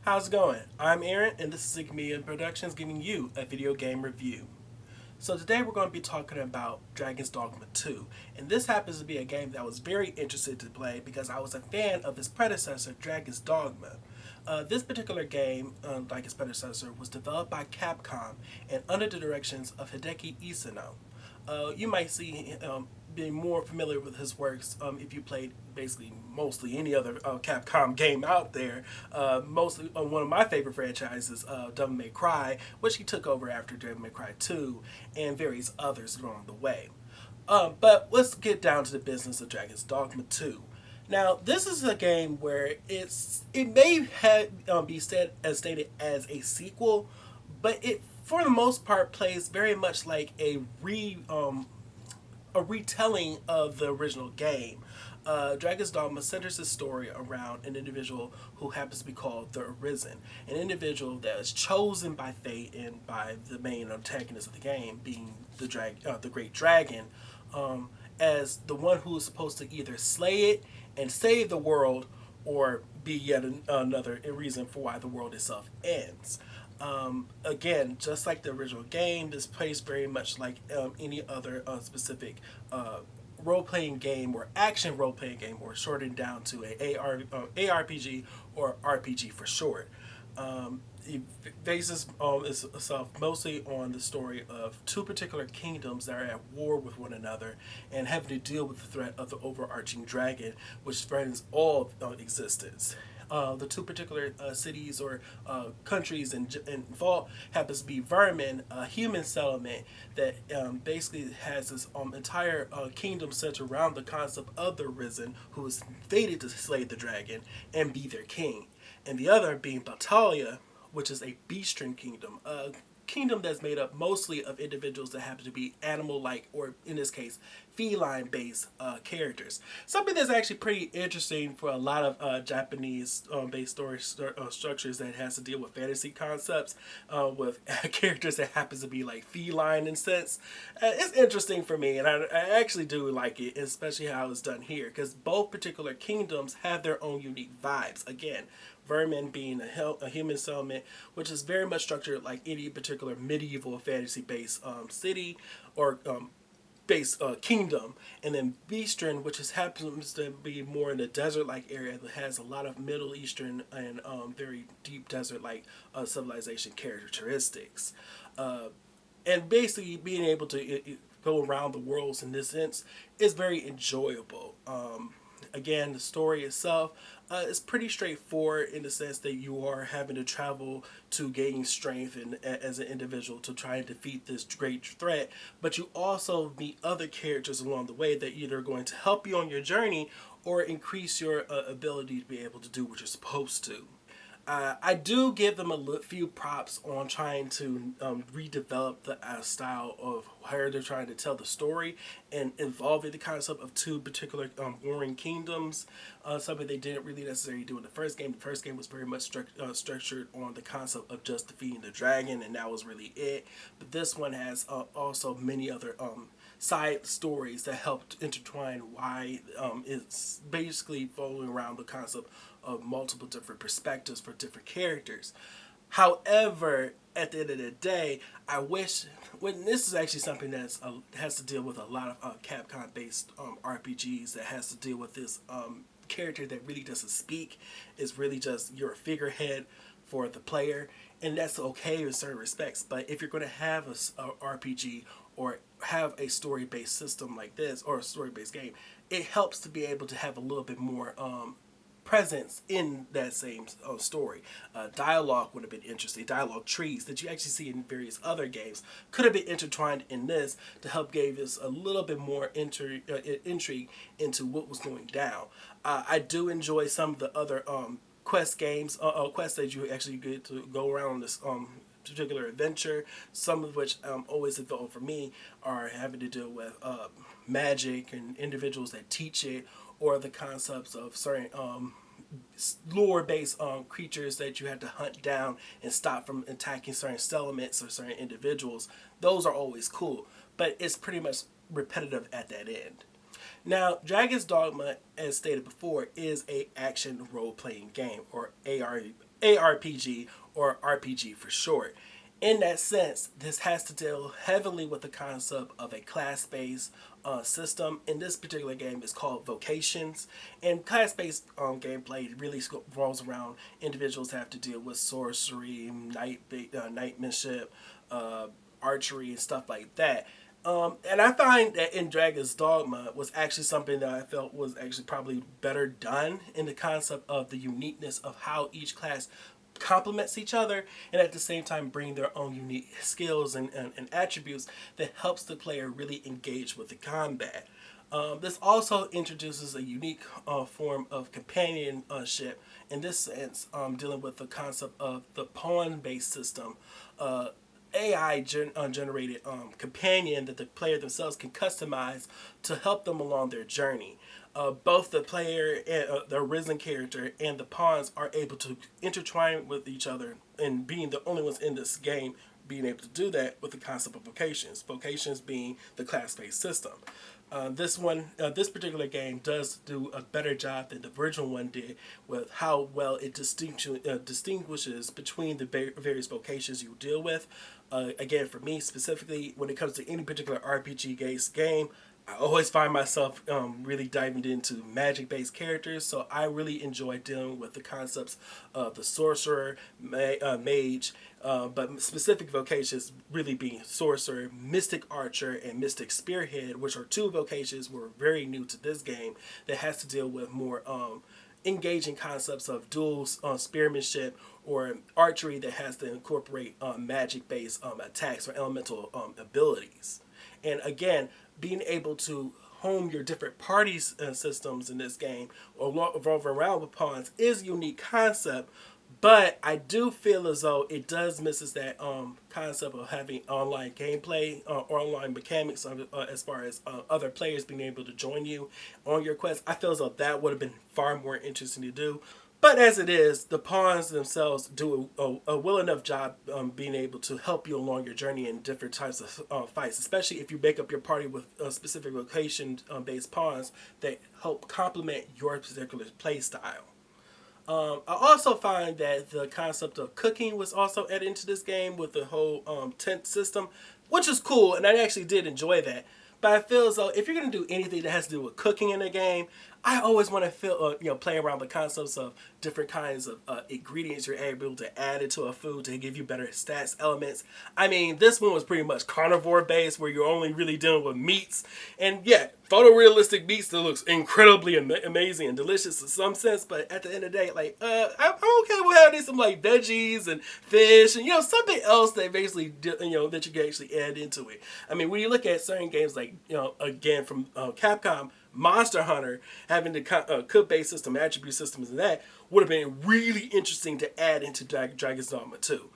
How's it going? I'm Aaron, and this is Sig Media Productions giving you a video game review. So today we're going to be talking about Dragon's Dogma 2, and this happens to be a game that I was very interested to play because I was a fan of its predecessor, Dragon's Dogma. This particular game, like its predecessor, was developed by Capcom and under the directions of Hideaki Itsuno. You might see being more familiar with his works if you played basically mostly any other Capcom game out there. Mostly one of my favorite franchises, Devil May Cry, which he took over after Devil May Cry 2, and various others along the way. But let's get down to the business of Dragon's Dogma 2. Now, this is a game where it may be stated as a sequel, but it for the most part plays very much like a retelling of the original game. Dragon's Dogma centers the story around an individual who happens to be called the Arisen, an individual that is chosen by fate and by the main antagonist of the game, being the Great Dragon, as the one who is supposed to either slay it and save the world, or be yet another reason for why the world itself ends. Again, just like the original game, this plays very much like any other specific role-playing game or action role-playing game, or shortened down to ARPG or RPG for short. It bases itself mostly on the story of two particular kingdoms that are at war with one another and having to deal with the threat of the overarching dragon, which threatens all existence. The two particular cities or countries involved happens to be Vermin, a human settlement that basically has this entire kingdom centered around the concept of the Risen, who is fated to slay the dragon and be their king. And the other being Battalia, which is a bestian kingdom, a kingdom that's made up mostly of individuals that happen to be animal-like, or in this case, feline-based characters. Something that's actually pretty interesting for a lot of Japanese-based story structures that has to deal with fantasy concepts with characters that happens to be like feline in sense. It's interesting for me, and I actually do like it, especially how it's done here, because both particular kingdoms have their own unique vibes. Again, Vermin being a human settlement, which is very much structured like any particular medieval fantasy-based city or based kingdom, and then Beastern, which happens to be more in the desert-like area that has a lot of Middle Eastern and very deep desert-like civilization characteristics. And basically being able to go around the worlds in this sense is very enjoyable. Again, the story itself is pretty straightforward in the sense that you are having to travel to gain strength and as an individual to try and defeat this great threat, but you also meet other characters along the way that either are going to help you on your journey or increase your ability to be able to do what you're supposed to. I do give them a few props on trying to redevelop the style of how they're trying to tell the story and involving the concept of two particular warring kingdoms. Something they didn't really necessarily do in the first game. The first game was very much structured on the concept of just defeating the dragon, and that was really it. But this one has also many other side stories that helped intertwine why it's basically following around the concept of multiple different perspectives for different characters. However, at the end of the day, I wish when this is actually something that has to deal with a lot of Capcom-based RPGs that has to deal with this character that really doesn't speak. Is really just you're a figurehead for the player, and that's okay in certain respects. But if you're going to have a RPG or have a story-based system like this, or a story-based game, it helps to be able to have a little bit more presence in that same story. Dialogue would have been interesting. Dialogue trees that you actually see in various other games could have been intertwined in this to help give us a little bit more intrigue into what was going down. I do enjoy some of the other quests that you actually get to go around on this particular adventure, some of which always involved for me are having to deal with magic and individuals that teach it, or the concepts of certain lore-based creatures that you have to hunt down and stop from attacking certain settlements or certain individuals. Those are always cool, but it's pretty much repetitive at that end. Now, Dragon's Dogma, as stated before, is a action role-playing game, or ARPG, or RPG for short. In that sense, this has to deal heavily with the concept of a class-based system. In this particular game, it's called Vocations, and class-based gameplay really revolves around individuals have to deal with sorcery, knightmanship, archery, and stuff like that. And I find that in Dragon's Dogma was actually something that I felt was actually probably better done in the concept of the uniqueness of how each class complements each other, and at the same time bring their own unique skills and attributes that helps the player really engage with the combat. This also introduces a unique form of companionship in this sense, dealing with the concept of the pawn-based system. AI generated companion that the player themselves can customize to help them along their journey. Both the player, and, the arisen character, and the pawns are able to intertwine with each other, and being the only ones in this game being able to do that with the concept of vocations. Vocations being the class-based system. This particular game does do a better job than the original one did with how well it distinguishes between the various vocations you deal with. Again, for me specifically, when it comes to any particular RPG-based game, I always find myself really diving into magic-based characters, so I really enjoy dealing with the concepts of the sorcerer, mage, but specific vocations really being sorcerer, mystic archer, and mystic spearhead, which are two vocations were very new to this game that has to deal with more engaging concepts of dual spearmanship or archery that has to incorporate magic-based attacks or elemental abilities. And again, being able to home your different parties systems in this game or revolve around with pawns is a unique concept, but I do feel as though it does misses that concept of having online gameplay or online mechanics as far as other players being able to join you on your quest. I feel as though that would have been far more interesting to do. But as it is, the pawns themselves do a well enough job being able to help you along your journey in different types of fights, especially if you make up your party with specific location-based pawns that help complement your particular play style. I also find that the concept of cooking was also added into this game with the whole tent system, which is cool, and I actually did enjoy that. But I feel as though if you're going to do anything that has to do with cooking in a game, I always want to play around the concepts of different kinds of ingredients you're able to add into a food to give you better stats elements. I mean, this one was pretty much carnivore based, where you're only really dealing with meats, and yeah, photorealistic meats that looks incredibly amazing and delicious in some sense. But at the end of the day, like I'm okay with having some like veggies and fish and something else that basically that you can actually add into it. I mean, when you look at certain games like again from Capcom. Monster Hunter having the cook-based system, attribute systems, and that would have been really interesting to add into Dragon's Dogma 2.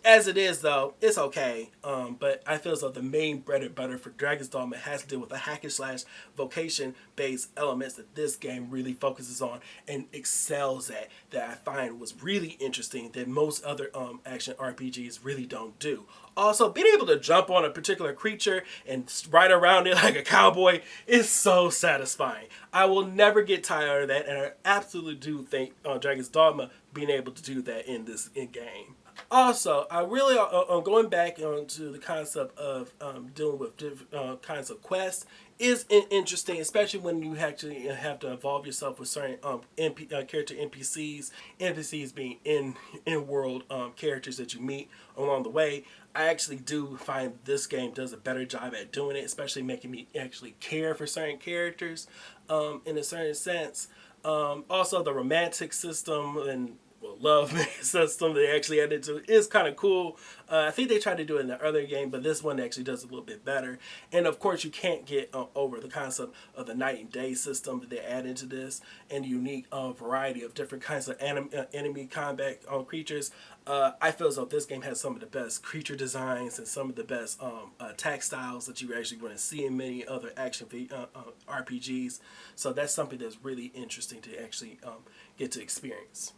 As it is, though, it's okay. But I feel as though the main bread and butter for Dragon's Dogma has to deal with the hack and slash vocation-based elements that this game really focuses on and excels at. That I find was really interesting that most other action RPGs really don't do. Also, being able to jump on a particular creature and ride around it like a cowboy is so satisfying. I will never get tired of that, and I absolutely do think Dragon's Dogma being able to do that in this game. Also, I really going back onto the concept of dealing with different kinds of quests is interesting, especially when you actually have to involve yourself with certain character NPCs being in world characters that you meet along the way. I actually do find this game does a better job at doing it, especially making me actually care for certain characters in a certain sense. Also, the romantic system and love system they actually added to is kind of cool. I think they tried to do it in the other game, but this one actually does a little bit better. And of course, you can't get over the concept of the night and day system that they add into this, and the unique variety of different kinds of enemy combat creatures. I feel as though this game has some of the best creature designs and some of the best attack styles that you actually going to see in many other action RPGs. So that's something that's really interesting to actually get to experience.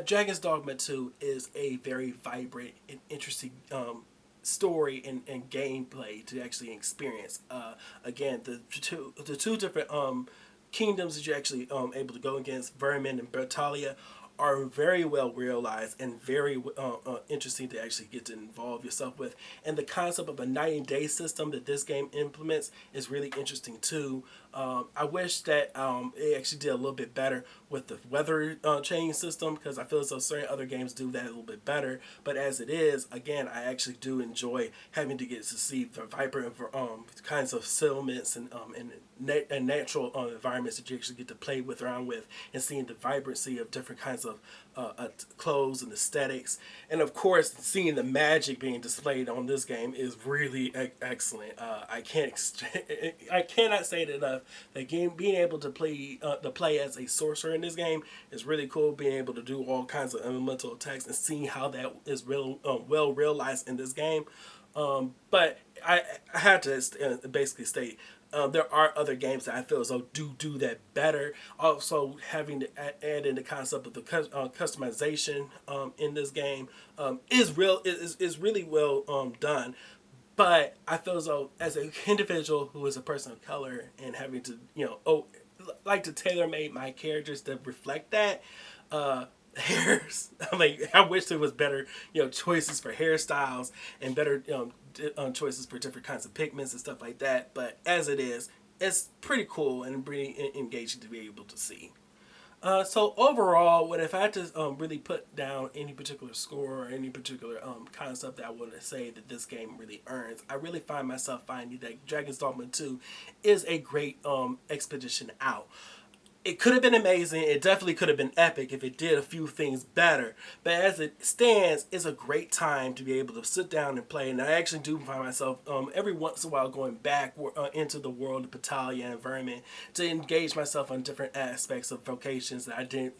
Dragon's Dogma 2 is a very vibrant and interesting story and gameplay to actually experience. Again, the two different kingdoms that you're actually able to go against, Vermin and Bertalia, are very well realized and very interesting to actually get to involve yourself with. And the concept of a night and day system that this game implements is really interesting too. I wish that it actually did a little bit better with the weather change system, because I feel as though certain other games do that a little bit better. But as it is, again, I actually do enjoy having to get to see the vibrant kinds of settlements and natural environments that you actually get to play with around with, and seeing the vibrancy of different kinds of clothes and aesthetics, and of course seeing the magic being displayed on this game is really excellent. I cannot say it enough. The game, being able to play as a sorcerer in this game is really cool. Being able to do all kinds of elemental attacks and seeing how that is well realized in this game. But I had to basically state, there are other games that I feel as though do that better. Also, having to add in the concept of the customization in this game is really well done. But I feel as though, as an individual who is a person of color and having to like to tailor make my characters to reflect that. Hairs. I wish there was better, choices for hairstyles and better, choices for different kinds of pigments and stuff like that. But as it is, it's pretty cool and pretty engaging to be able to see. So overall, what if I had to really put down any particular score or any particular concept that I want to say that this game really earns, I really find myself finding that Dragon's Dogma 2 is a great expedition out. It could have been amazing. It definitely could have been epic if it did a few things better. But as it stands, it's a great time to be able to sit down and play. And I actually do find myself every once in a while going back into the world of Battalion and Vermin to engage myself on different aspects of vocations that I didn't,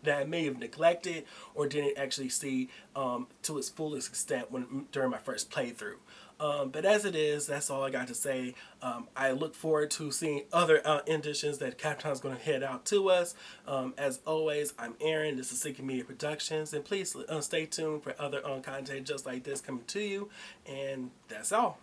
that I may have neglected or didn't actually see to its fullest extent during my first playthrough. But as it is, that's all I got to say. I look forward to seeing other editions that Capcom's going to head out to us. As always, I'm Aaron. This is Seeking Media Productions. And please stay tuned for other content just like this coming to you. And that's all.